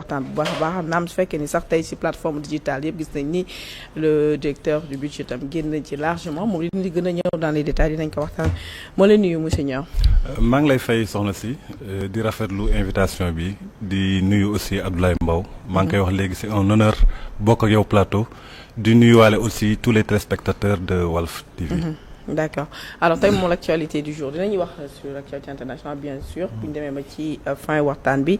waxtaan bu baax a baax naam su fekkee ni sax tey ci plateforme digitale yëpp gis nañ ni le directeur du budget tam génn nañ ci largement moom li gën a ñëw dans les détails dinañ ko waxtaan moo leen nuyu monsieur Niang. maa ngi lay fay soxna si di rafetlu invitation bi di nuyu aussi Abdoulaye Mbow maa ngi koy wax léegi c'est un honneur bokk ak yow plateau di nuyuwaale aussi tous les téléspectateurs de Walf TV. D'accord alors tey moom l'actualité du jour dinañuy wax sur l'actualité internationale bien sûr bu ñu demee ba ci fin waxtaan bi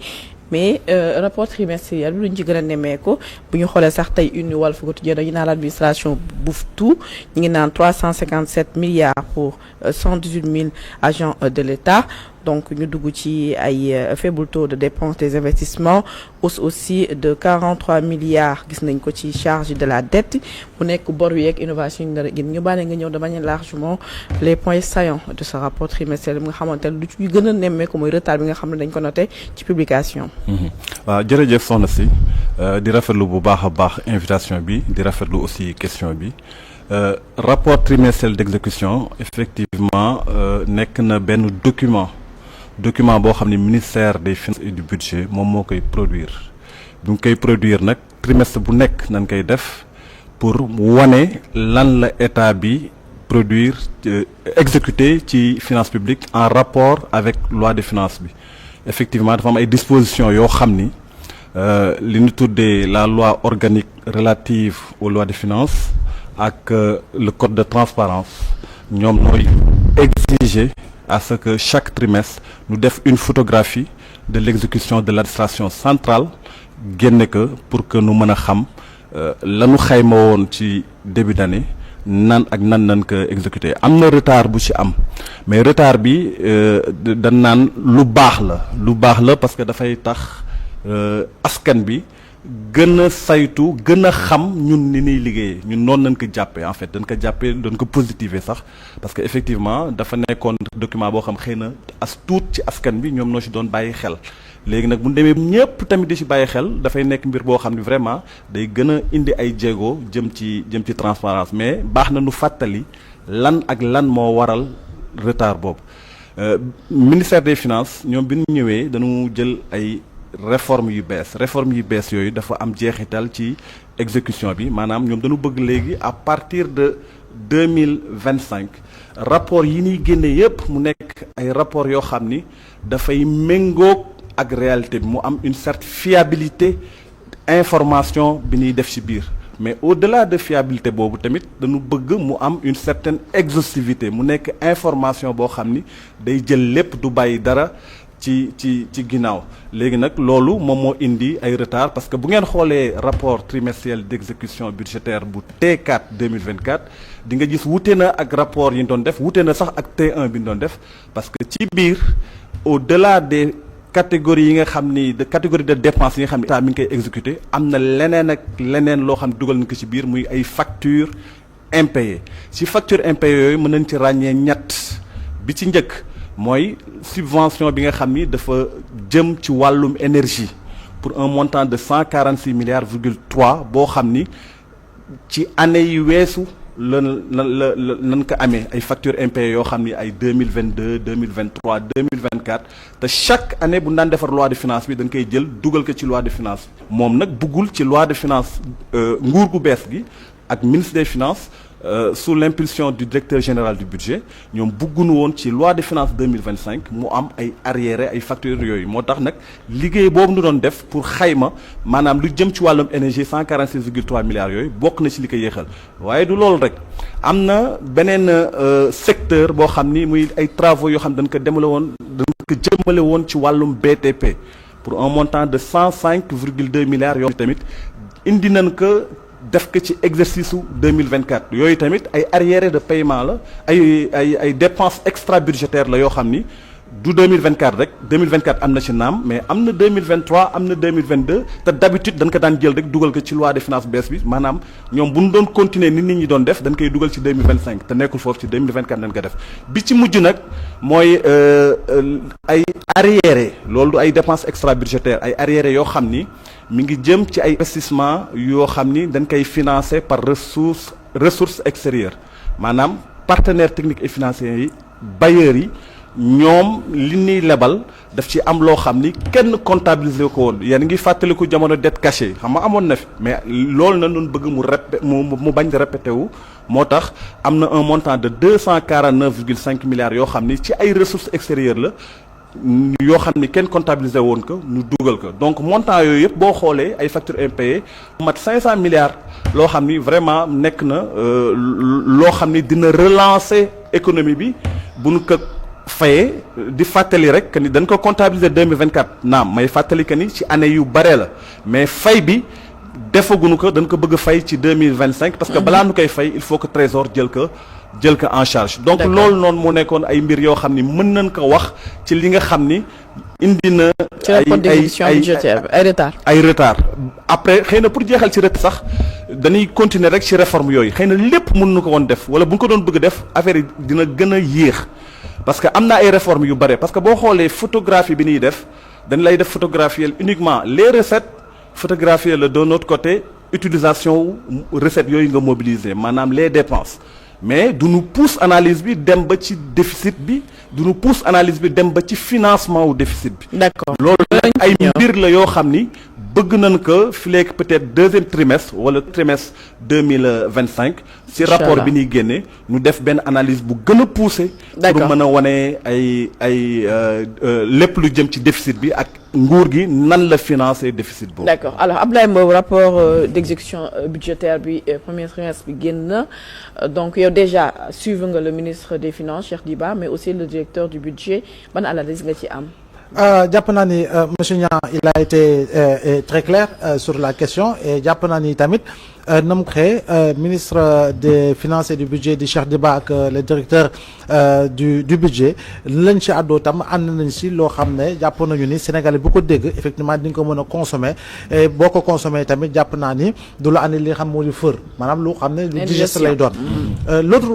mais rapport trimestriel bi lu ñu ci gën a nemmeeku bu ñu xoolee sax tey une Walf Quotidien dañu naan l'administration bouffe tout ñu ngi naan 357 milliards pour 118 000 agents de l'État donc ñu dugg ci ay faible taux de dépense des investissements hausse aussi de 43 milliards gis nañ ko ci charge de la dette bu nekk bor wi ak innovation yi nar a gën ñu bàyyi nga ñëw de manière largement les points saillants de ce rapport trimestriel bi nga xamante ne lu ci gën a nemmeeku mooy retard bi nga xam ne dañ ko noté ci publication. waaw jërëjëf soxna si di rafetlu bu baax a baax invitation bi di rafetlu aussi question bi rapport trimestriel d'exécution effectivement nekk na benn document boo xam ne ministère des finances et du budget moom moo koy produire bu ñu koy produire nag trimestre bu nekk nañ koy def pour wane lan la état bi produire exécuter ci finances publiques en rapport avec loi de finances bi effectivement dafa am ay dispositions yoo xam ni li ñu tuddee la loi organique relative aux lois de finances ak le code de transparence ñoom nooy exiger à ce que chaque trimestre nous def une photographie de l'exécution de l'administration centrale génne ko pour que nu mën a xam lanu xayma woon ci début d'année nan ko exécuter am na retard bu ci am mais retard bi dañ naan lu baax la parce que dafay tax askan bi gën a saytu gën a xam ñun ni ñuy liggéeyee ñun noonu nañ ko jàppee en fait dañ ko positiver sax parce que effectivement dafa nekkoon document boo xam xëy na as tuut ci askan bi ñoom noo ci doon bàyyi xel léegi nag bu ñu demee ñëpp tamit di ci bàyyi xel dafay nekk mbir boo xam ne vraiment day gën a indi ay jéego jëm ci transparence mais baax na nu fàttali lan moo waral retard boobu ministère des finances ñoom bi ñu ñëwee dañu jël ay réforme yu bees yooyu dafa am jeexital ci exécution bi maanaam ñoom dañu bëgg léegi à partir de 2025 rapport yi ñuy génne yépp mu nekk ay rapport yoo xam ni dafay méngoog ak réalité bi mu am une certaine fiabilité information bi ñuy def ci biir mais au-delà de fiabilité boobu tamit dañu bëgg mu am une certaine exhaustivité mu nekk information boo xam ni day jël lépp du bàyyi dara ci ginnaaw léegi nag loolu moom moo indi ay retard parce que bu ngeen xoolee rapport trimestriel d'exécution budgétaire bu T4 2024 di nga gis wute na ak rapport yi ñu doon def wute na sax ak T1 bi ñu doon def parce que ci biir au-delà des catégories yi nga xam ni de catégorie de dépenses yi nga xam ni état mi ngi koy exécuter am na leneen loo xam ne dugal nañ ko ci biir muy ay factures impayées ci factures impayées yooyu mën nañ ci ràññee ñett bi ci njëkk mooy subvention bi nga xam ni dafa jëm ci wàllum énergie pour un montant de 146 milliards virgule 3 boo xam ni ci année yi weesu lan ko amee ay factures impayées yoo xam ni ay 2022 2023 2024 te chaque année bu ñu daan defar loi de finance bi dañ koy jël dugal ko ci loi de finance moom nag buggul ci loi de finance nguur gu bees gi ak ministre des finances sous l'impulsion du directeur général du budget ñoom bëgguñu woon ci loi de finances 2025 mu am ay arriérés ay factures yooyu moo tax nag liggéey boobu nu doon def pour xayma maanaam lu jëm ci wàllum énergie 146,3 milliards yooyu bokk na ci li ko yéexal waaye du loolu rek am na beneen secteur boo xam ni muy ay travaux yoo xam dañ ko jëmale woon ci wàllum BTP pour un montant de 105,2 milliards yoo tamit indi nañ ko def ko ci exercice su 2024 yooyu tamit ay arriérés de paiement la ay dépenses extra budgétaires la yoo xam ni du 2024 rek 2024 am na ci naam mais am na 2023 am na 2022 te d'habitude dañ ko daan jël rek dugal ko ci loi de finances bees bi maanaam ñoom bu ñu doon continuer ni nit ñi doon def dañ koy dugal ci 2025 te nekkul foofu ci 2024 dañ ko def bi ci mujj nag mooy ay arriérés loolu du ay dépenses extra budgétaires ay arriérés yoo xam ni mi ngi jëm ci ay investissement yoo xam ni dañ koy financer par ressources extérieures maanaam partenaires techniques et financiers yi bailleurs yi ñoom li ñuy lebal daf ci am loo xam ni kenn comptabiliser ko woon yéen ngi fàttaliku jamono dette cachée xam nga amoon na fi mais loolu na doon bëgg mu bañ di répété wu moo tax am na un montant de 249,5 milliards yoo xam ni ci ay ressources extérieures la yoo xam ni kenn comptabiliser woon ko ñu dugal ko donc montant yooyu yëpp boo xoolee ay factures impayées mat 500 milliards loo xam ni vraiment nekk na loo xam ni dina relancer économie bi bu nu ko fayee di fàttali rek que ni dañ ko comptabiliser 2024 naam may fàttali que ni ci année yu bare la mais fay bi defaguñu ko dañ ko bëgg a fay ci 2025 parce que balaa nu koy fay il faut que Trésor jël ko en charge donc loolu noonu moo nekkoon ay mbir yoo xam ni mën nañ ko wax ci li nga xam ni indi na ay retard après xëy na pour jeexal ci ret sax dañuy continuer rek ci réforme yooyu xëy na lépp mën nu ko woon def wala bu ñu ko doon bëgg def affaire yi dina gën a yéex parce que am na ay réformes yu bare parce que boo xoolee photographie bi ñuy def dañ lay def photographier uniquement les recettes photographier le de notre côté utilisation recettes yooyu nga mobiliser maanaam les dépenses mais du ñu pousse analyse bi dem ba ci déficit bi du ñu pousse analyse bi dem ba ci financement wu déficit bi. d'accord loolu nag ay mbir la yoo xam ni bëgg nañ ko fileeg peut-être deuxième trimestre wala trimestre 2025 ci rapport bi ñuy génne ñu def benn analyse bu gën a poussé pour mën a wane ay lépp lu jëm ci déficit bi ak nguur gi nan la financer déficit boobu. d'accord alors Abdoulaye Mbow rapport d'exécution budgétaire bi premier trimestre bi génn na donc yow déjà suivre nga le ministre des finances Cheikh Diba mais aussi le directeur du budget ban analyse nga ci am. jàpp naa ni monsieur Niang il a été très clair sur la question et jàpp naa ni tamit na mu xëy ministre des finances et du budget di Cheikh Diba ak le directeur du budget lañ ci àddoo tam ànd nañ si loo xam ne jàpp nañu ni Sénégalais bu ko dégg effectivement di nga ko mën a consommer et boo ko consommer tamit jàpp naa ni du la andi li nga xam moo di fër maanaam lu xam ne lu digeste lay doon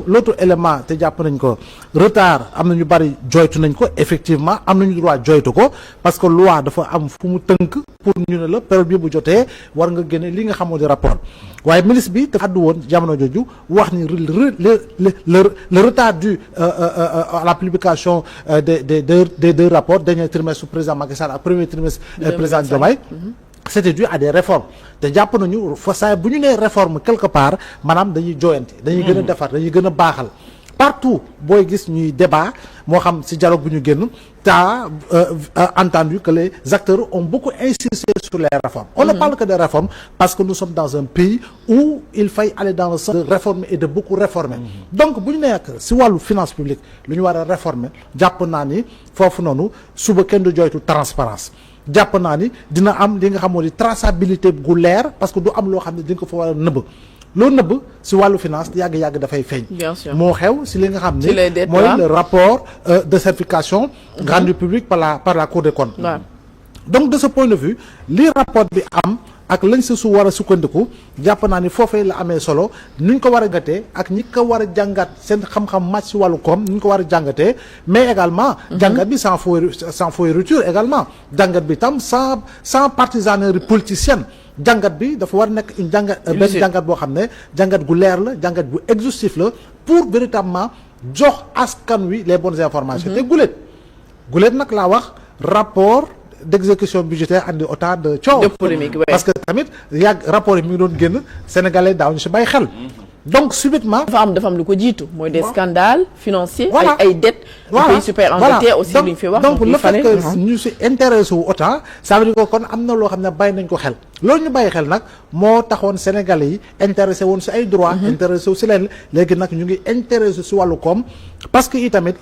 l'autre élément te jàpp nañ ko retard am na ñu bari joytu nañ ko effectivement am nañu droit joytu ko parce que loi dafa am fu mu tënk pour ñu ne la période bi bu jotee war nga génne li nga xamoo di rapport waaye ministre bi dafa àddu woon jamono jooju wax ni le retard dû à la publication des deux rapports dernier trimestre président Macky Sall ak premier trimestre président Diomaye c'était dû à des réformes te jàpp nañu fa saa bu ñu nee réforme quelque part maanaam dañuy jooyante dañuy gën a defar dañuy gën a baaxal partout booy gis ñuy débat moo xam ci dialogue bu ñu génn t'as entendu que les acteurs ont beaucoup insisté sur les réformes. On ne parle que de réformes parce que nous sommes dans un pays où il faille aller dans le sens de réformer et de beaucoup réformer. Donc bu ñu nekk ci wàllu finance publique lu ñu war a réformer jàpp naa ni foofu noonu suba kenn du joytu transparence jàpp naa ni dina am li nga xamoo di traçabilité gu leer parce que du am loo xam ne di nga ko fa war a nëbb loolu nëbb ci wàllu finance yàgg-yàgg dafay feeñ. Bien sûr. moo xew ci li nga xam ne mooy le rapport de certification rendu public par la Cour des comptes. Donc de ce point de vue li rapport bi am ak lañ sa su war a sukkandiku jàpp naa ni foofee la amee solo ni ñu ko war a gatee ak ñi ko war a jàngat seen xam-xam màcc ci wàllu koom ni ñu ko war a jàngatee mais également jàngat bi sans fioriture également jàngat bi tam sans partisanerie politicienne jàngat bi dafa war nekk une benn jàngat boo xam ne jàngat gu leer la jàngat bu exhaustif la pour véritablement jox askan wi les bonnes informations te guléet nag laa wax rapport d'exécution budgétaire andi autant de coow parce que tamit rapport yi mi ngi doon génn sénégalais daaw ñu si bàyyi xel donc subitement dafa am lu ko jiitu mooy des scandales financiers ay dettes pays super endettés aussi lu ñu fi wax donc le fait que ñu si intéressé wu autant ça veut dire que kon am na loo xam ne bàyyi nañ ko xel loolu ñu bàyyi xel nag moo taxoon sénégalais yi intéressé woon si ay droits intéressé wu si leen léegi nag ñu ngi intéressé si wàllu koom parce que itamit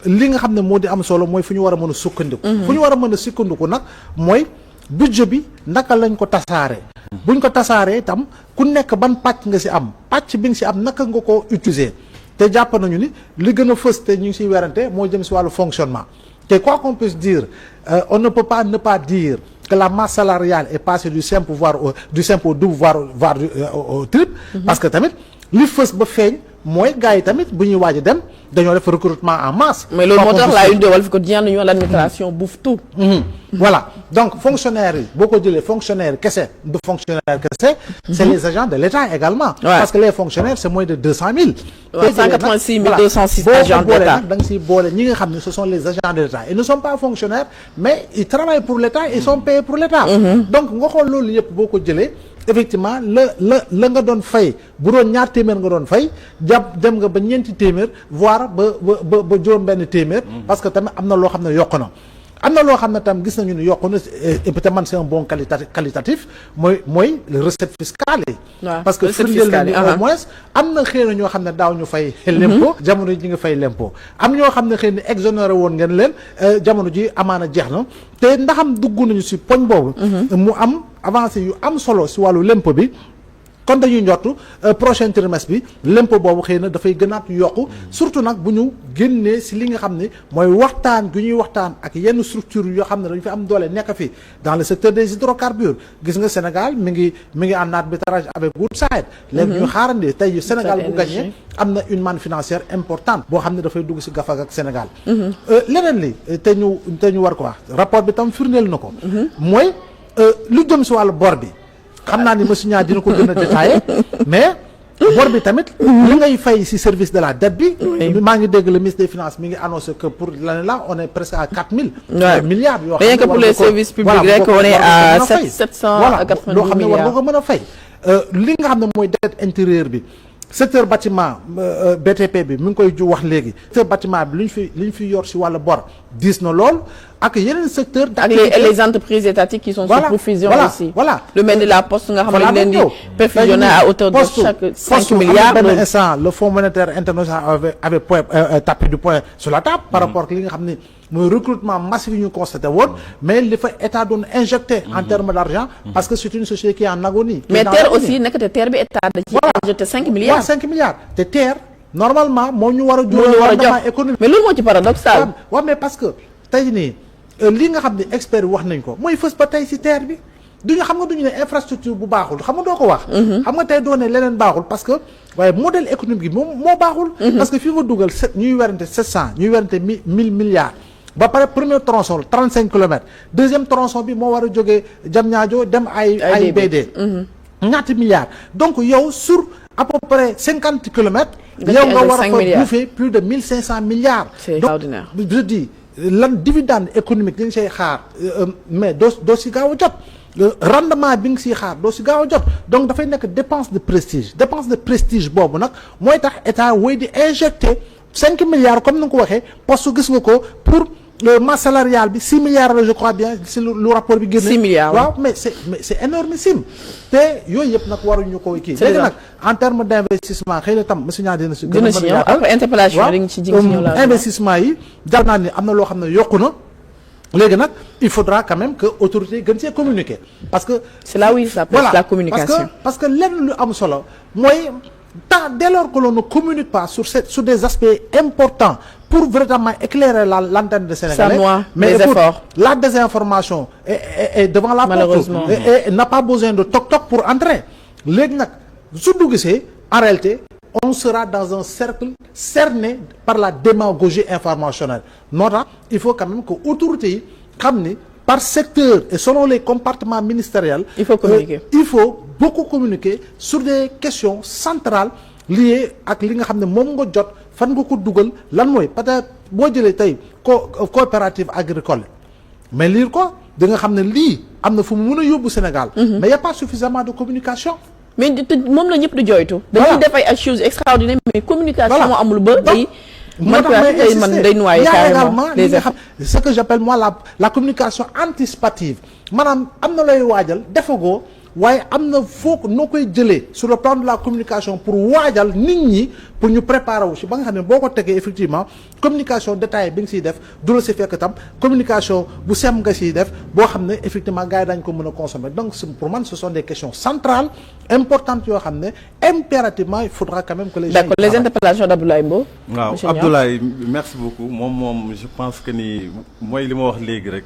li nga xam ne moo di am solo mooy fu ñu war a mën a sukkandiku fu ñu war a mën a sukkandiku nag mooy budget bi naka lañ ko tasaaree buñ ko tasaaree itam ku nekk ban pàcc nga ci am pàcc bi nga ci am naka nga ko utiliser te jàpp nañu ni li gën a fës te ñu ngi ciy werante moo jëm ci wàllu fonctionnement te quoi qu'on puisse dire on ne peut pas ne pas dire que la masse salariale est passée du simple au double voire au triple parce que tamit li fës ba feeñ mooy gars yi tamit bu ñuy waaj a dem dañoo def recrutement en masse. mais loolu moo tax la une de Walf Quotidien nañu l'administration bouffe tout. Voilà donc fonctionnaires yi boo ko jëlee fonctionnaire kese du fonctionnaire kese. c'est les agents de l'État également. parce que les fonctionnaires c'est moins de 200 000. 186 206 agents boo ko boolee d'État. nag da nga siy boole ñi nga xam ne ce sont les agents de l'État ils ne sont pas fonctionnaires mais ils travaillent pour l'État ils sont payés pour l'État. donc nga xool loolu yëpp boo ko jëlee. effectivement la nga doon fay bu doon ñaar téeméer nga doon fay jàpp dem nga ba ñeenti téeméer voire ba juróom benn téeméer. parce que tamit am na loo xam ne yokk na. am na loo xam ne tam gis nañu ne yokku na et peut-être man c'est un bon qualitatif mooy recette fiscale yi. parce que firndeel nañu au moins am na xëy na ñoo xam ne daaw ñu fay l'impôt jamono ji nga fay l'impôt am ñoo xam ne xëy na exonéré woon ngeen leen jamono ji amaana jeex na te ndaxam dugg nañu si poñ boobu mu am avancé yu am solo si wàllu l'impôt bi kon dañuy njortu prochain trimestre bi l'impôt boobu xëy na dafay gënaat yokku surtout nag bu ñu génnee si li nga xam ne mooy waxtaan gu ñuy waxtaan ak yenn structure yoo xam ne dañu fi am doole nekk fi dans le secteur des hydrocarbures gis nga Sénégal mi ngi en arbitrage avec Woodside léegi ñu xaarandi tey Sénégal bu gagné am na une manne financière importante boo xam ne dafay dugg si gafag ak Sénégal leneen li te ñu war ko wax rapport bi tam firndeel na ko mooy lu jëm si wàllu bor bi xam naa ni monsieur Niang dina ko gën a détaillé mais bor bi tamit li ngay fay ci service de la dette bi maa ngi dégg le ministre des finances mi ngi annoncé que pour l'année là on est presque à 4000 milliards yoo xam ne que pour les services publics rek on est à 780 loo xam ne war nga ko mën a fay li nga xam ne mooy dette intérieure bi secteur bâtiment BTP bi mi ngi koy ju wax léegi secteur bâtiment bi li ñu fi yor ci wàllu bor diis na lool ak yeneen secteur d'activité ak les entreprises étatiques qui sont sous profusion aussi lu mel ni la poste nga xam ne leen di perfusionner à hauteur de chaque 5 milliards benn instant le Fonds monétaire international avait tapé du poing sur la table par rapport ak li nga xam ne mooy recrutement massif yi ñu constaté woon mais li fa état doon injecté en termes d'argent parce que c'est une société qui est en agonie mais TER aussi nekkate TER bi état da ci injecté 5 milliards waaw 5 milliards te TER normalement moo ñu war a jox économique mais loolu moo ci paradoxal waaw mais parce que tey nii li nga xam ne expert wax nañ ko mooy fës ba tey ci TER bi duñu xam nga duñu ne infrastructure bu baaxul xam nga doo ko wax xam nga tey doo ne leneen baaxul parce que waaye modèle économique bi moom moo baaxul parce que fii nga dugal ñuy werante 700 ñuy werante 1000 milliards ba pare premier tronçon 35 kilomètres deuxième tronçon bi moo war a jógee Diamniadio dem ay BD ñaati milliards donc yow sur à peu près 50 kilomètres yow nga war a fa bouffer plus de 1500 milliards c'est extraordinaire je dis lan dividende économique li nga say xaar mais doo si gaaw a jot rendement bi nga siy xaar doo si gaaw a jot donc dafay nekk dépense de prestige boobu nag mooy tax état woy di injecter 5 milliards comme ni nga ko waxee poste gis nga ko pour masse salariale bi 6 milliards la je crois bien si lu rapport bi génne 6 milliards waaw mais c'est énormissime te yooyu yëpp nag waruñu ko kii léegi nag en termes d'investissement xëy na tam monsieur Niang dina si gën a mën a yaatal après interpellation dañ ci jig si ñëw la investissement yi jàpp naa ni am na loo xam ne yokku na léegi nag il faudra quand même que autorité gën see communiquer parce que c'est là où il s'appelle la communication parce que lenn lu am solo mooy dès lors que l'on ne communique pas sur des aspects importants pour véritablement éclairer l'antenne de Sénégalais. Mais écoute, la désinformation est devant la porte et n'a pas besoin de toc-toc pour entrer. Léegi nag su dugg see en réalité on sera dans un cercle cerné par la démagogie informationnelle. Nota il faut quand même que autorités yi xam ni par secteur et selon les compartiments ministériels. Il faut communiquer. Il faut beaucoup communiquer sur des questions centrales liées ak li nga xam ne moom nga jot fan nga ko dugal lan mooy peut-être boo jëlee tey coopérative agricole mais lire ko da nga xam ne lii am na fu mu mën a yóbbu Sénégal. mais y a pas suffisamment de communication. mais moom la ñëpp di jooytu. dañuy def ay choses extraordinaires mais communication moo amul ba day. man day noyé carrément les efforts. Ce que j'appelle moi la communication anticipative maanaam am na looy waajal defagoo waaye am na foog noo koy jëlee sur le plan de la communication pour waajal nit ñi pour ñu préparer wu si ba nga xam ne boo ko tegee effectivement communication détaillée bi nga siy def du la si fekk tam communication bu sem nga siy def boo xam ne effectivement gars yi dañ ko mën a consommer donc pour man ce sont des questions centrales importantes yoo xam ne impérativement il faudra quand même que les gens. D'accord, les interpellations d'Abdoulaye Mbow. waaw Abdoulaye merci beaucoup moom je pense que ni mooy li ma wax léegi rek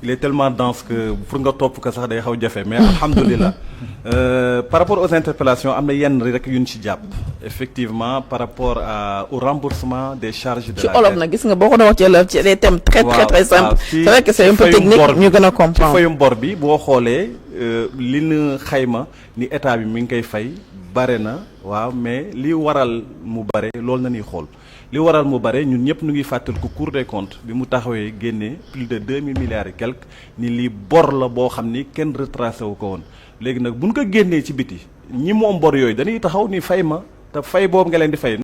il est tellement dense que pour nga topp ko sax day xaw jafe mais alhamdulilah par rapport aux interpellations am na yenn rek yu ñu ci jàpp effectivement par rapport au remboursement des charges de ci la olof nag gis nga boo ko doon wax ci des thèmes très simples c'est vrai que c'est un peu technique ñu gën a comprendre ci fayum bor bi boo xoolee li ñu xayma ni état bi mi ngi koy fay bare na waaw mais li waral mu bare loolu na ñuy xool li waral mu bare ñun ñëpp ñu ngi fàttali ko Cour des comptes bi mu taxawee génnee plus de 2000 milliards et quelques ni lii bor la boo xam ni kenn retracé wu ko woon léegi nag buñ ko génnee ci biti ñi moom bor yooyu dañuy taxaw ni fay ma te fay boobu nga leen di fay